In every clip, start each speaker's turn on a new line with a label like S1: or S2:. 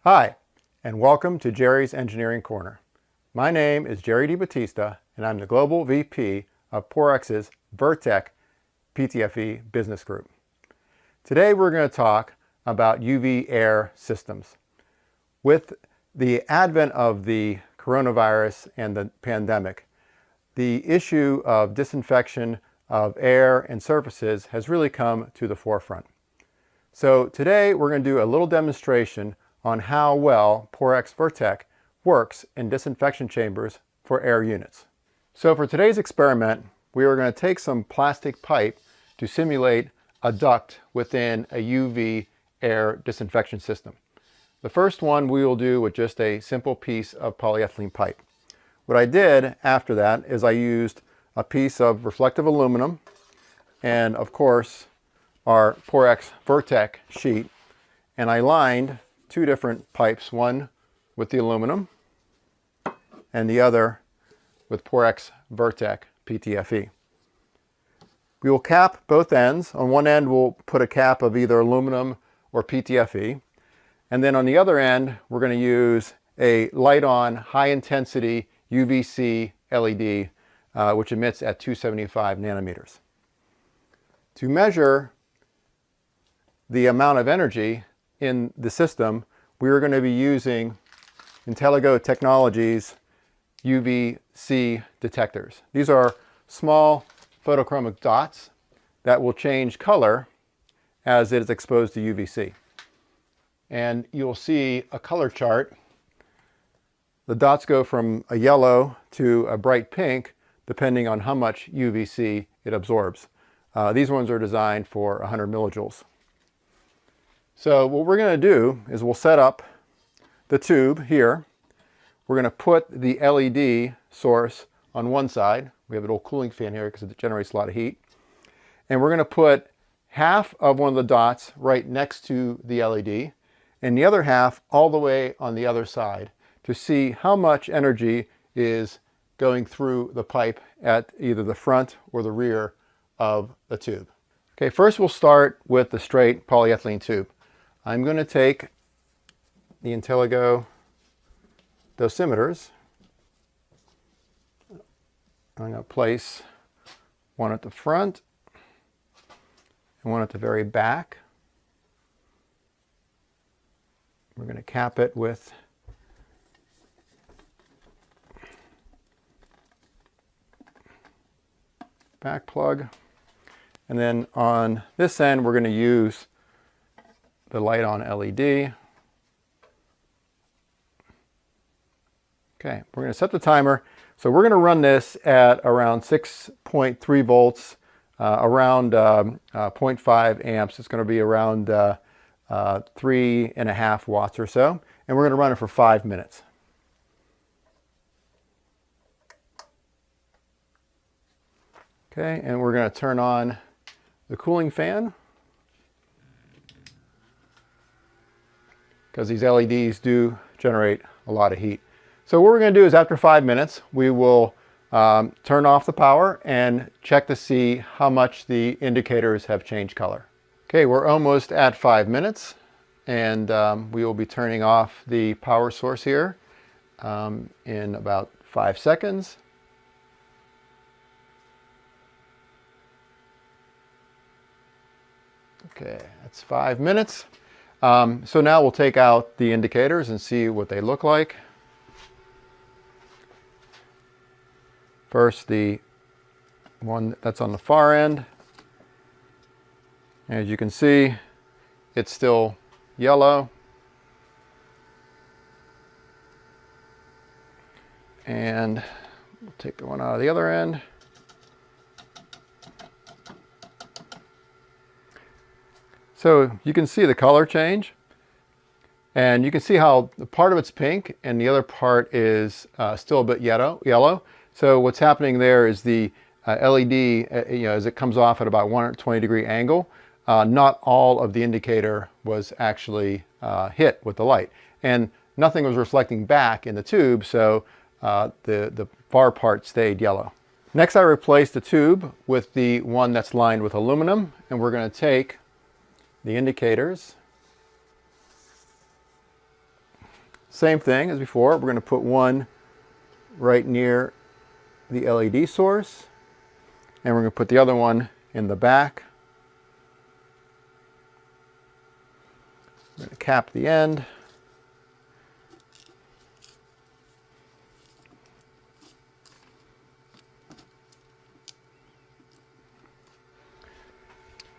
S1: Hi, and welcome to Jerry's Engineering Corner. My name is Jerry DiBattista, and I'm the Global VP of Porex's Virtek PTFE business group. Today we're going to talk about UV air systems. With the advent of the coronavirus and the pandemic, the issue of disinfection of air and surfaces has really come to the forefront. So today we're going to do a little demonstration on how well Porex Virtek works in disinfection chambers for air units. So for today's experiment, we are going to take some plastic pipe to simulate a duct within a UV air disinfection system. The first one we will do with just a simple piece of polyethylene pipe. What I did after that is I used a piece of reflective aluminum and of course our Porex Virtek sheet, and I lined two different pipes, one with the aluminum and the other with Porex Virtek PTFE. We will cap both ends. On one end we'll put a cap of either aluminum or PTFE, and then on the other end we're going to use a light-on high-intensity UVC LED which emits at 275 nanometers. To measure the amount of energy in the system, we are going to be using Intellego Technologies UVC detectors. These are small photochromic dots that will change color as it is exposed to UVC. And you'll see a color chart. The dots go from a yellow to a bright pink depending on how much UVC it absorbs. These ones are designed for 100 millijoules. So what we're going to do is we'll set up the tube here. We're going to put the LED source on one side. We have an old cooling fan here because it generates a lot of heat. And we're going to put half of one of the dots right next to the LED and the other half all the way on the other side to see how much energy is going through the pipe at either the front or the rear of the tube. Okay, first we'll start with the straight polyethylene tube. I'm going to take the Intellego dosimeters. I'm going to place one at the front and one at the very back. We're going to cap it with back plug. And then on this end, we're going to use the light-on LED. Okay, we're going to set the timer. So we're going to run this at around 6.3 volts, around 0.5 amps. It's going to be around 3.5 watts or so. And we're going to run it for 5 minutes. Okay, and we're going to turn on the cooling fan, because these LEDs do generate a lot of heat. So what we're going to do is after 5 minutes, we will turn off the power and check to see how much the indicators have changed color. Okay, we're almost at 5 minutes, and we will be turning off the power source here in about 5 seconds. Okay, that's 5 minutes. So now we'll take out the indicators and see what they look like. First, the one that's on the far end. As you can see, it's still yellow. And we'll take the one out of the other end. So you can see the color change, and you can see how the part of it's pink and the other part is still a bit yellow. So what's happening there is the LED, as it comes off at about 120-degree angle, not all of the indicator was actually hit with the light, and nothing was reflecting back in the tube, so the far part stayed yellow. Next, I replaced the tube with the one that's lined with aluminum, and we're going to take the indicators Same thing as before, we're going to put one right near the LED source, and we're going to put the other one in the back. I'm going to cap the end.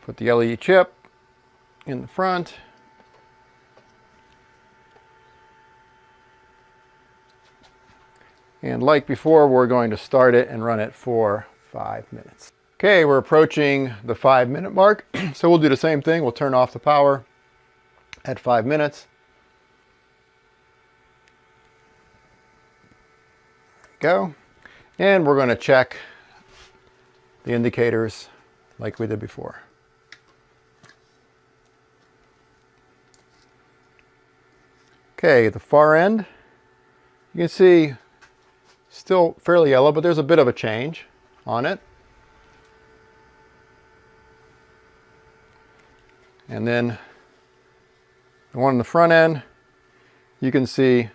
S1: Put the LED chip in the front. And like before, we're going to start it and run it for 5 minutes. Okay, we're approaching the 5-minute mark. So we'll do the same thing. We'll turn off the power at 5 minutes. There we go. And we're going to check the indicators like we did before. Okay, at the far end, you can see still fairly yellow, but there's a bit of a change on it. And then the one on the front end, you can see a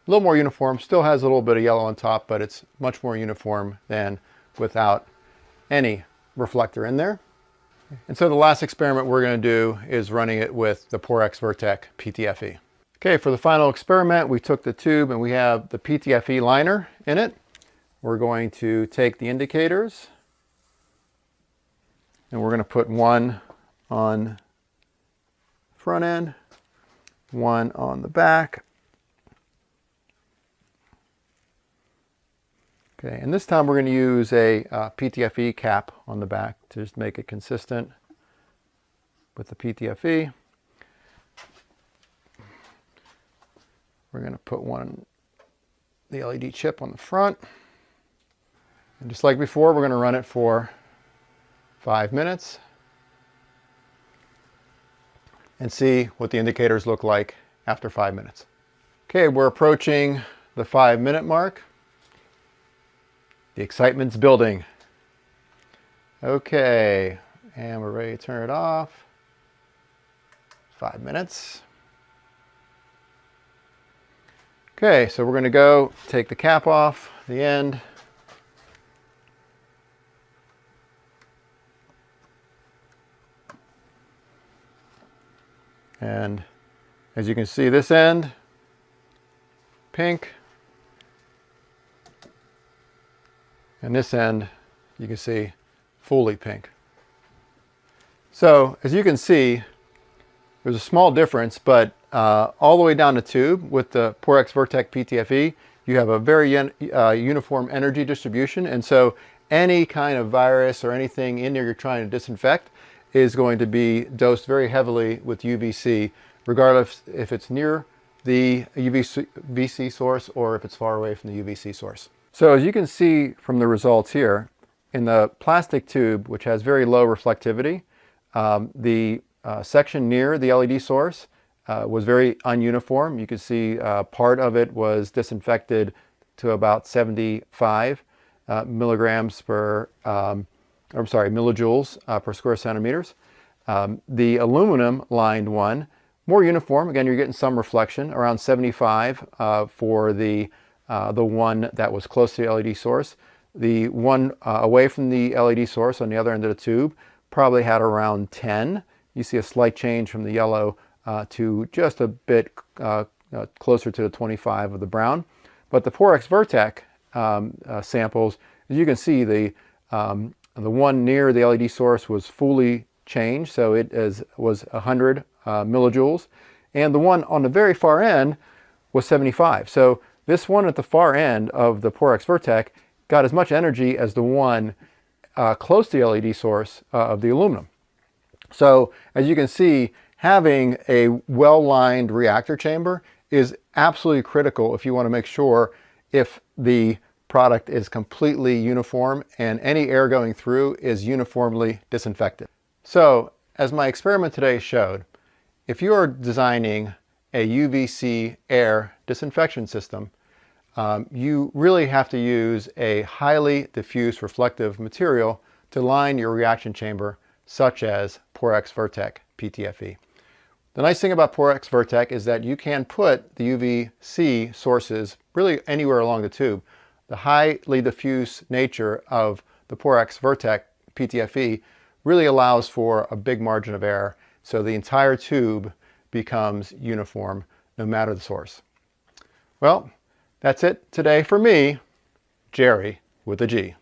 S1: little more uniform. Still has a little bit of yellow on top, but it's much more uniform than without any reflector in there. And so the last experiment we're going to do is running it with the Porex Virtek PTFE. Okay, for the final experiment, we took the tube and we have the PTFE liner in it. We're going to take the indicators and we're going to put one on the front end, one on the back. Okay, and this time we're going to use a PTFE cap on the back to just make it consistent with the PTFE. We're going to put the LED chip on the front. And just like before, we're going to run it for 5 minutes and see what the indicators look like after 5 minutes. Okay, we're approaching the 5-minute mark. The excitement's building. Okay, and we're ready to turn it off. 5 minutes. Okay, so we're going to go take the cap off the end. And as you can see, this end, pink. And this end, you can see, fully pink. So as you can see, there's a small difference, but all the way down the tube with the Porex Virtek PTFE, you have a very uniform energy distribution. And so any kind of virus or anything in there you're trying to disinfect is going to be dosed very heavily with UVC, regardless if it's near the UVC source or if it's far away from the UVC source. So as you can see from the results here, in the plastic tube, which has very low reflectivity, the section near the LED source was very ununiform. You could see part of it was disinfected to about 75 millijoules per square centimeters. The aluminum lined one, more uniform. Again, you're getting some reflection, around 75 for the one that was close to the LED source. The one away from the LED source on the other end of the tube probably had around 10. You see a slight change from the yellow to just a bit closer to the 25 of the brown. But the Porex Virtek samples, as you can see, the one near the LED source was fully changed, so it was 100 millijoules, and the one on the very far end was 75. So this one at the far end of the Porex Virtek got as much energy as the one close to the LED source of the aluminum. So as you can see, having a well-lined reactor chamber is absolutely critical if you want to make sure if the product is completely uniform and any air going through is uniformly disinfected. So as my experiment today showed, if you are designing a UVC air disinfection system, you really have to use a highly diffuse reflective material to line your reaction chamber, such as Porex Virtek PTFE. The nice thing about Porex Virtek is that you can put the UVC sources really anywhere along the tube. The highly diffuse nature of the Porex Virtek PTFE really allows for a big margin of error, so the entire tube becomes uniform no matter the source. Well, that's it today for me, Jerry with a G.